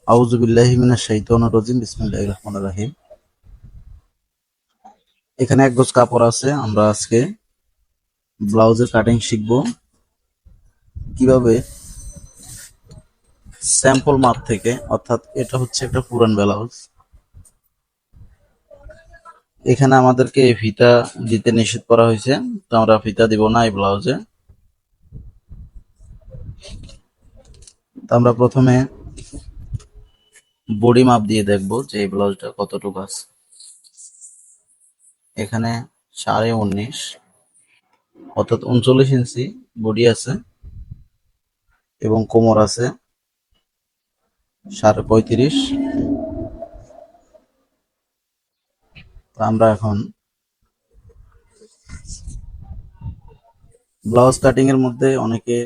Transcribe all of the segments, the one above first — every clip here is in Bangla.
আউযু বিল্লাহি মিনাশ শাইতানির রাজিম বিসমিল্লাহির রহমানির রহিম। এখানে এক গজ কাপড় আছে। আমরা আজকে ব্লাউজের কাটিং শিখব, কিভাবে স্যাম্পল মাপ থেকে, অর্থাৎ এটা হচ্ছে একটা পুরান ব্লাউজ। এখানে আমাদেরকে ফিতা দিতে নিষেধ করা হয়েছে, তো আমরা ফিতা দিব না এই ব্লাউজে। তো আমরা প্রথমে বডি মাপ দিয়ে দেখব যে এই ব্লাউজটা কতটুকু আছে। এখানে 19.5 অর্থাৎ 39 ইঞ্চি বডি আছে এবং কোমর আছে 35.5। তো আমরা এখন ব্লাউজ কাটিং এর মধ্যে অনেকে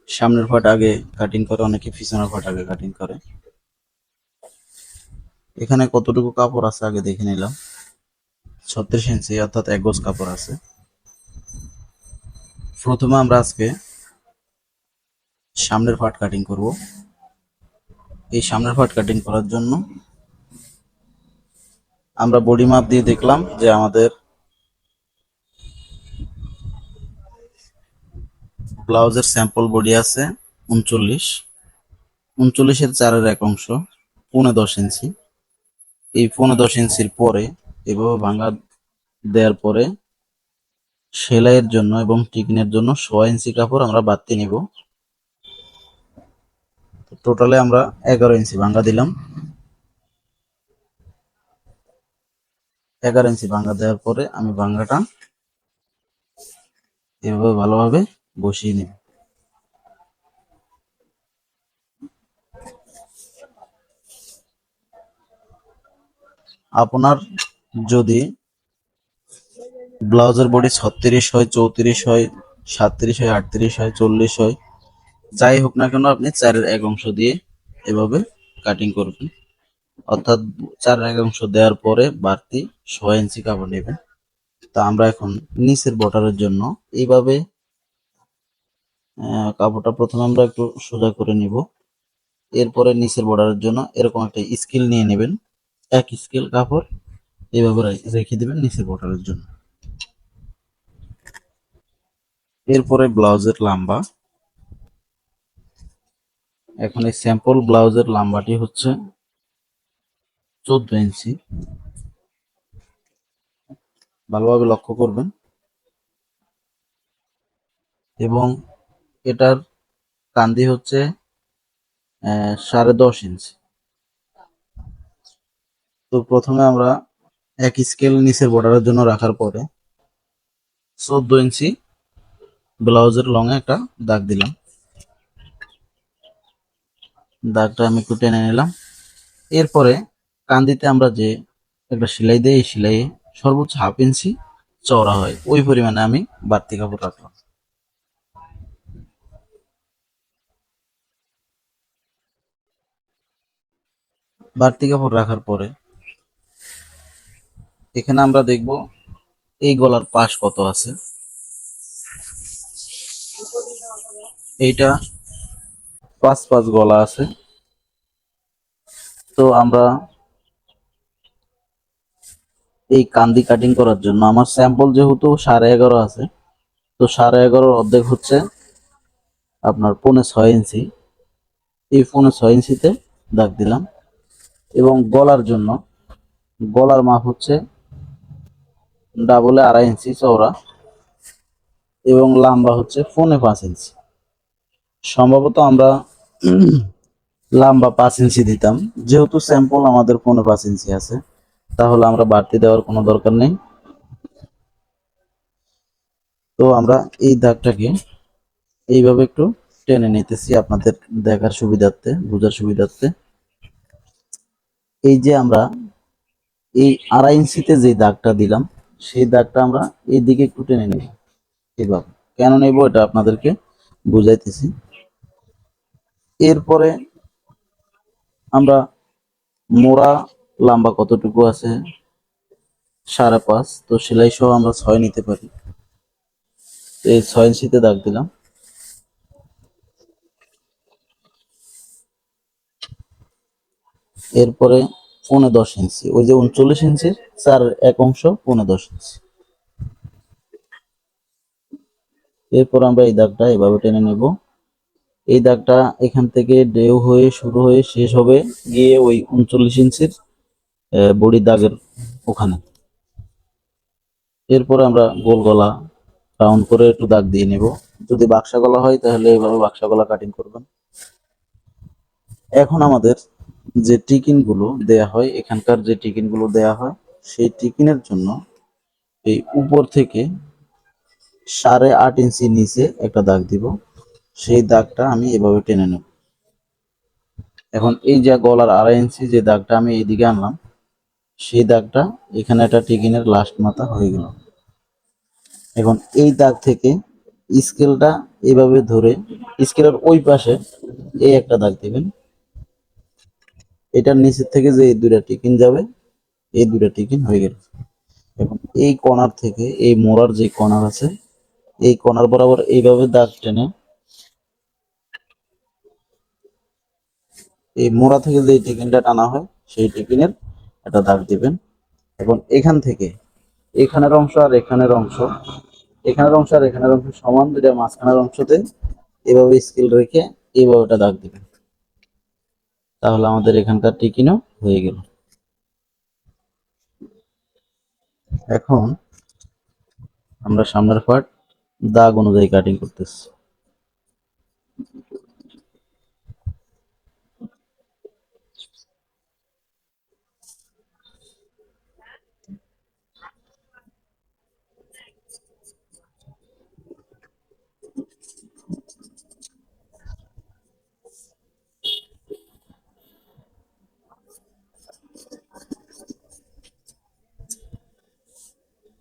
সামনের পার্ট আগে কাটিং করে, অনেকে পিছনের পার্ট আগে কাটিং করে। এখানে কতটুকু কাপড় আছে আগে দেখে নিলাম। 36 ইঞ্চি অর্থাৎ এক গজ কাপড় আছে। প্রথমে আমরা আজকে সামনের পার্ট কাটিং করব। এই সামনের পার্ট কাটিং করার জন্য আমরা বডি মাপ দিয়ে দেখলাম যে আমাদের ব্লাউজের স্যাম্পল বডি আছে 39। 39-এর 4/1 অংশ 10.5 ইঞ্চি। এই 10.5 ইঞ্চির পরে এভাবে ভাঙা দেওয়ার পরে সেলাইয়ের জন্য এবং টিকিনের জন্য 1.5 ইঞ্চি কাপড় আমরা বাড়তি নিব। টোটালে আমরা 11 ইঞ্চি ভাঙা দিলাম। 11 ইঞ্চি ভাঙা দেওয়ার পরে আমি ভাঙাটা এভাবে ভালোভাবে বসিয়ে নিব। আপনার যদি ব্লাউজের বডি 36 হয়, 34 হয়, 37 হয়, 38 হয়, 40 হয়, যাই হোক না কেন আপনি 4/1 অংশ দিয়ে এভাবে কাটিং করবেন। অর্থাৎ 4/1 অংশ দেওয়ার পরে বাড়তি 1.5 ইঞ্চি কাপড় নেবেন। তা আমরা এখন নিচের বর্ডারের জন্য এইভাবে কাপড়টা প্রথমে আমরা একটু সোজা করে নিব। এরপরে নিচের বর্ডারের জন্য এরকম একটা স্কেল নিয়ে নেবেন। এক স্কেল কাপড় এইভাবে রেখে দিবেন নিচের বর্ডারের জন্য। এরপরে ব্লাউজের লম্বা, এখন এই স্যাম্পল ব্লাউজের লম্বাটি হচ্ছে 14 ইঞ্চি। ভালোভাবে লক্ষ্য করবেন। এবং এটার কান্দি হচ্ছে 10.5 ইঞ্চি। তো প্রথমে আমরা এক স্কেল নিচের বর্ডারের জন্য রাখার পরে 14 ইঞ্চি ব্লাউজের লং এ একটা দাগ দিলাম। দাগটা আমি একটু টেনে নিলাম। এরপরে কান্দিতে আমরা যে একটা সেলাই দিই, এই সেলাই সর্বোচ্চ 1/2 ইঞ্চি চওড়া হয়, ওই পরিমাণে আমি বাড়তি কাপড় রাখলাম। বাড়তি কাপড় রাখার পরে এখানে আমরা দেখব এই গলার পাশ কত আছে। এইটা 5 গলা আছে। তো আমরা এই কান্দি কাটিং করার জন্য আমার স্যাম্পল যেহেতু 11.5 আছে, তো 11.5 অর্ধেক হচ্ছে আপনার 6.25 ইঞ্চি। এই 6.25 ইঞ্চিতে দাগ দিলাম। এবং গলার জন্য গলার মাপ হচ্ছে ডাবলে 2.5 ইঞ্চি চওড়া এবং লম্বা হচ্ছে 5.25 ইঞ্চি। সম্ভবত আমরা লম্বা 5 ইঞ্চি দিতাম, যেহেতু স্যাম্পল আমাদের 5.25 ইঞ্চি আছে, তাহলে আমরা বাড়তি দেওয়ার কোনো দরকার নেই। তো আমরা এই দাগটাকে এইভাবে একটু টেনে নিতেছি আপনাদের দেখার সুবিধার্থে, বোঝার সুবিধার্থে। এই যে আমরা এই 2.5 ইঞ্চিতে যে দাগটা দিলাম, সেই দাগটা আমরা এই দিকে একটু টেনে নেব। এভাবে কেন নেব এটা আপনাদেরকে বুঝাইতেছি। এরপরে আমরা মোড়া লম্বা কতটুকু আছে 5.5, তো সেলাই সহ আমরা 6 নিতে পারি। এই 6 ইঞ্চিতে দাগ দিলাম। এরপরে 15.5 ইঞ্চি, ওই যে 39 ইঞ্চির 4/1 অংশ 15.5 ইঞ্চি। এরপর আমরা এই দাগটা এভাবে টেনে নেব। এই দাগটা এখান থেকে ঢেউ হয়ে শুরু হয়ে শেষ হবে গিয়ে ওই 39 ইঞ্চির বডি দাগের ওখানে। এরপরে আমরা গোল গলা রাউন্ড করে একটু দাগ দিয়ে নেব। যদি বাক্সা গলা হয় তাহলে এভাবে বাক্সা গলা কাটিং করবেন। এখন আমাদের যে টিকিন গুলো দেয়া হয়, এখানকার যে টিকিন গুলো দেয়া হয়, সেই টিকিনের জন্য এই উপর থেকে 8.5 ইঞ্চি নিচে একটা দাগ দিব। সেই দাগটা আমি এভাবে টেনে নেব। এখন এই যে গলার 2.5 ইঞ্চি যে দাগটা আমি এইদিকে আনলাম, সেই দাগটা এখানে একটা টিকিনের লাস্ট মাথা হয়ে গেল। এখন এই দাগ থেকে স্কেলটা এভাবে ধরে স্কেলের ওই পাশে এই একটা দাগ দিবেন। এটার নিচের থেকে যে এই দুইটা টিকিন যাবে, এই দুইটা টিকিন হয়ে গেল। এখন এই কর্নার থেকে এই মোড়ার যে কর্নার আছে, এই কর্নার বরাবর এইভাবে দাগ টেনে এই মোড়া থেকে যে টিকিনটা টানা হয় সেই টিকিনের একটা দাগ দিবেন। এখন এখান থেকে এখানের অংশ আর এখানের অংশ, এখানের অংশ আর এখানের অংশ সমান, দুইটা মাঝখানের অংশতে এভাবে স্কেল রেখে এইভাবে একটা দাগ দিবেন। তাহলে আমাদের এখানকার টিকিনও হয়ে গেল। এখন আমরা সামনের পার্ট দাগ অনুযায়ী কাটিং করতেছি।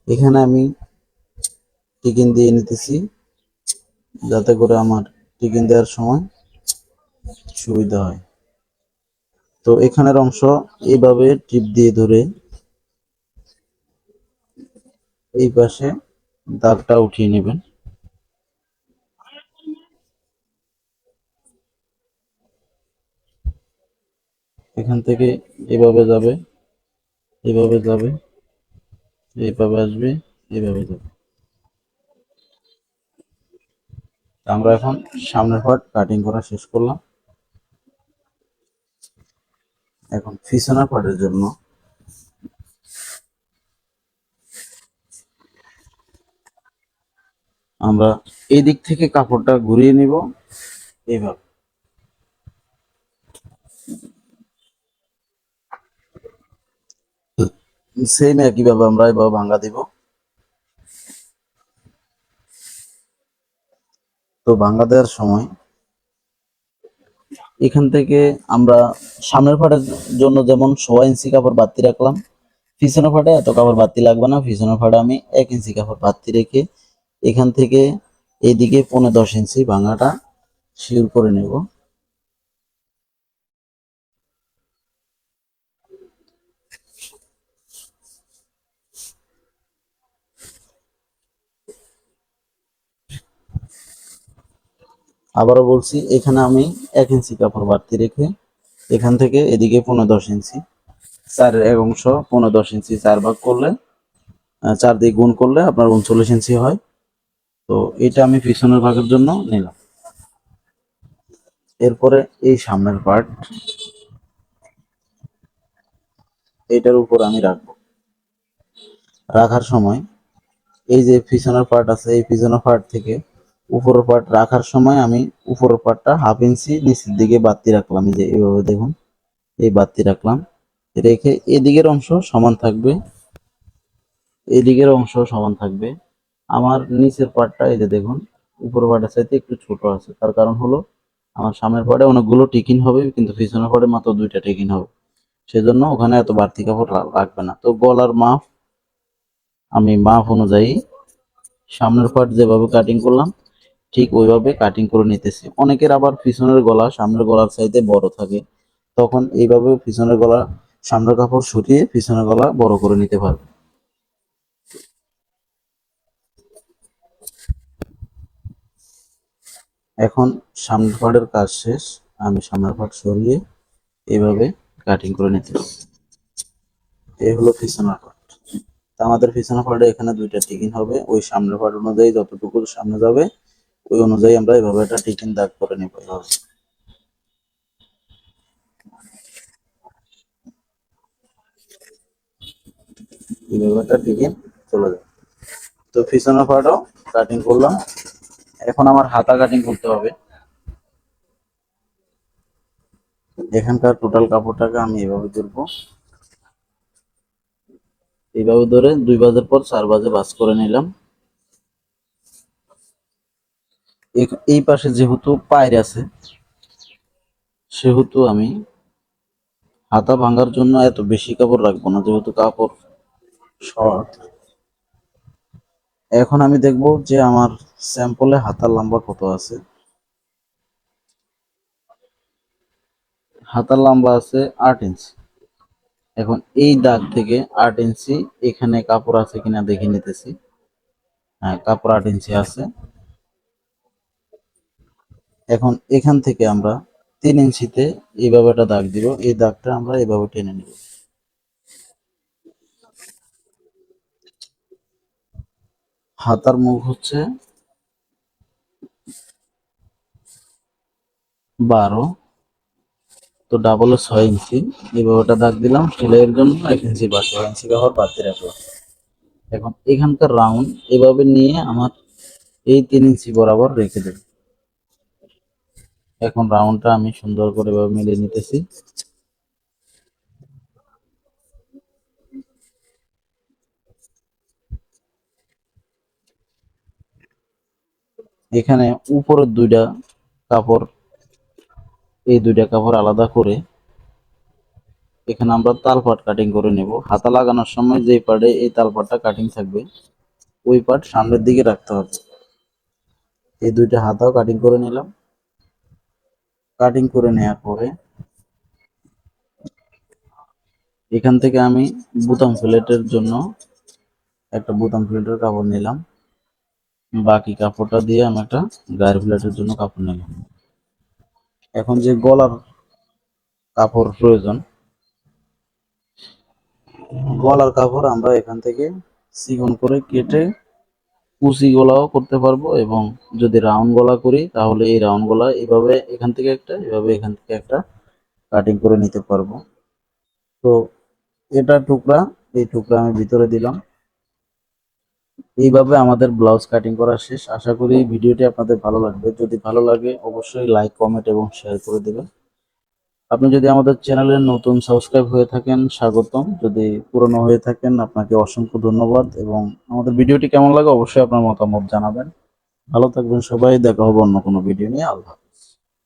এখানে আমি টিকিন দিয়ে নিতেছি যাতে করে আমার টিকিন দেওয়ার সময় সুবিধা হয়। তো এখানের অংশ এইভাবে টিপ দিয়ে ধরে এই পাশে দাগটা উঠিয়ে নেবেন। এখান থেকে এভাবে যাবে, এভাবে যাবে, এইভাবে আসবে, এভাবে যাবে। আমরা এখন সামনের পার্ট কাটিং করা শেষ করলাম। এখন পিছনের পার্টের জন্য আমরা এই দিক থেকে কাপড়টা ঘুরিয়ে নিব এইভাবে। সেম একইভাবে আমরা এভাবে ভাঙা দিব। তো ভাঙা দেওয়ার সময় এখান থেকে আমরা সামনের পাটের জন্য যেমন 1.5 ইঞ্চি কাপড় বাড়তি রাখলাম, পিছনের পাটে এত কাপড় বাড়তি লাগবে না। পিছনের পাটে আমি 1 ইঞ্চি কাপড় বাড়তি রেখে এখান থেকে এইদিকে 15-10 ইঞ্চি ভাঙাটা শিওর করে নেব। আবারও বলছি, এখানে আমি 1 ইঞ্চি কাপড় বাড়তি রেখে এখান থেকে এদিকে 15-10 ইঞ্চি, 4/1 অংশ 15-10 ইঞ্চি 4 ভাগ করলে 4 দিয়ে গুণ করলে আপনার 39 ইঞ্চি হয়। তো এটা আমি পিছনের ভাগের জন্য নিলাম। এরপরে এই সামনের পার্ট এটার উপর আমি রাখবো। রাখার সময় এই যে পিছনের পার্ট আছে, এই পিছনের পার্ট থেকে উপরের পার্ট রাখার সময় আমি উপরের পার্টটা 1/2 ইঞ্চি নিচের দিকে বাড়তি রাখলাম। এই যে এইভাবে দেখুন, এই বাড়তি রাখলাম, রেখে এদিকের অংশ সমান থাকবে, এদিকের অংশ সমান থাকবে। আমার নিচের পার্টটা এই যে দেখুন উপরের পার্টের চাইতে একটু ছোট আছে, তার কারণ হলো আমার সামনের পার্টে অনেকগুলো টিকিন হবে কিন্তু পিছনের পার্টে মাত্র 2টা টিকিন হবে, সেজন্য ওখানে এত বাড়তি কাপড় লাগবে না। তো গলার মাপ আমি মাপ অনুযায়ী সামনের পার্ট যেভাবে কাটিং করলাম ঠিক ওইভাবে কাটিং করে নিতেছি। অনেকের আবার পিছনের গলা সামনের গলার চাইতে বড় থাকে, তখন এইভাবে পিছনের গলা সামনের কাপড় সরিয়ে পিছনের গলা বড় করে নিতে পারবে। এখন সামনের পার্টের কাজ শেষ, আমি সামনের পার্ট সরিয়ে এইভাবে কাটিং করে নিতেছি। এই হলো পিছনের পার্ট। আমাদের পিছনের পার্টে এখানে দুইটা টিকিন হবে, ওই সামনের পার্ট অনুযায়ী যতটুকু সামনে যাবে ওই অনুযায়ী আমরা এভাবে একটা টিকিন দাগ করে নেব। এইভাবে একটা টিকিন চলে যাবে। তো পিছনের পার্টও কাটিং করলাম। এখন আমার হাতা কাটিং করতে হবে। এখানকার টোটাল কাপড়টাকে আমি এভাবে ধরবো, এইভাবে ধরে 2 ভাঁজের পর 4 ভাঁজে ভাঁজ করে নিলাম। এই পাশে যেহেতু পায়ের আছে সেহেতু আমি হাতা ভাঙার জন্য এত বেশি কাপড় রাখবো না, যেহেতু কাপড় শর্ট। এখন আমি দেখব যে আমার স্যাম্পলে হাতার লম্বা কত আছে। হাতার লম্বা আছে 8 ইঞ্চি। এখন এই দাগ থেকে 8 ইঞ্চি এখানে কাপড় আছে কিনা দেখে নিতেছি। হ্যাঁ, কাপড় 8 ইঞ্চি আছে। এখন এখান থেকে আমরা 3 ইঞ্চিতে এইভাবে একটা দাগ দিব, এই দাগটা আমরা এইভাবে টেনে নিব। হাতার মুখ হচ্ছে 12, তো ডাবলে 6 ইঞ্চি। এইভাবে একটা দাগ দিলাম। সেলাইয়ের জন্য 1 ইঞ্চি বা 6 ইঞ্চি কাপড় বাদ দিয়ে রাখলাম। এখন এখানকার রাউন্ড এভাবে নিয়ে আমার এই 3 ইঞ্চি বরাবর রেখে দেব। এখন রাউন্ডটা আমি সুন্দর করে এভাবে মিলিয়ে নিতেছি। এখানে উপরের দুইটা কাপড়, এই দুইটা কাপড় আলাদা করে এখানে আমরা তাল পাট কাটিং করে নেব। হাতা লাগানোর সময় যেই পার্টে এই তাল পাটটা কাটিং থাকবে ওই পার্ট সামনের দিকে রাখতে হবে। এই দুইটা হাতাও কাটিং করে নিলাম। কাটিং করে নেওয়ার পরে এখান থেকে আমি বুতাম ফিলেটের জন্য একটা বুতাম ফিলেটের কাপড় নিলাম। বাকি কাপড়টা দিয়ে আমি একটা গায়ের ফিলেটের জন্য কাপড় নিলাম। এখন যে গলার কাপড় প্রয়োজন, গলার কাপড় আমরা এখান থেকে চিকন করে কেটে কুচি গলাও করতে পারবো, এবং যদি রাউন্ড গলা করি তাহলে এই রাউন্ড গলা এভাবে এখান থেকে একটা, এভাবে এখান থেকে একটা কাটিং করে নিতে পারবো। তো এটা টুকরা, এই টুকরা আমি ভিতরে দিলাম। এইভাবে আমাদের ব্লাউজ কাটিং করা শেষ। আশা করি ভিডিওটি আপনাদের ভালো লাগবে। যদি ভালো লাগে অবশ্যই লাইক, কমেন্ট এবং শেয়ার করে দেবেন। আপনি যদি আমাদের চ্যানেলে নতুন সাবস্ক্রাইব হয়ে থাকেন স্বাগতম, যদি পুরনো হয়ে থাকেন আপনাকে অসংখ্য ধন্যবাদ। এবং আমাদের ভিডিওটি কেমন লাগে অবশ্যই আপনার মতামত জানাবেন। ভালো থাকবেন সবাই, দেখা হবে অন্য কোনো ভিডিও নিয়ে। আল্লাহ।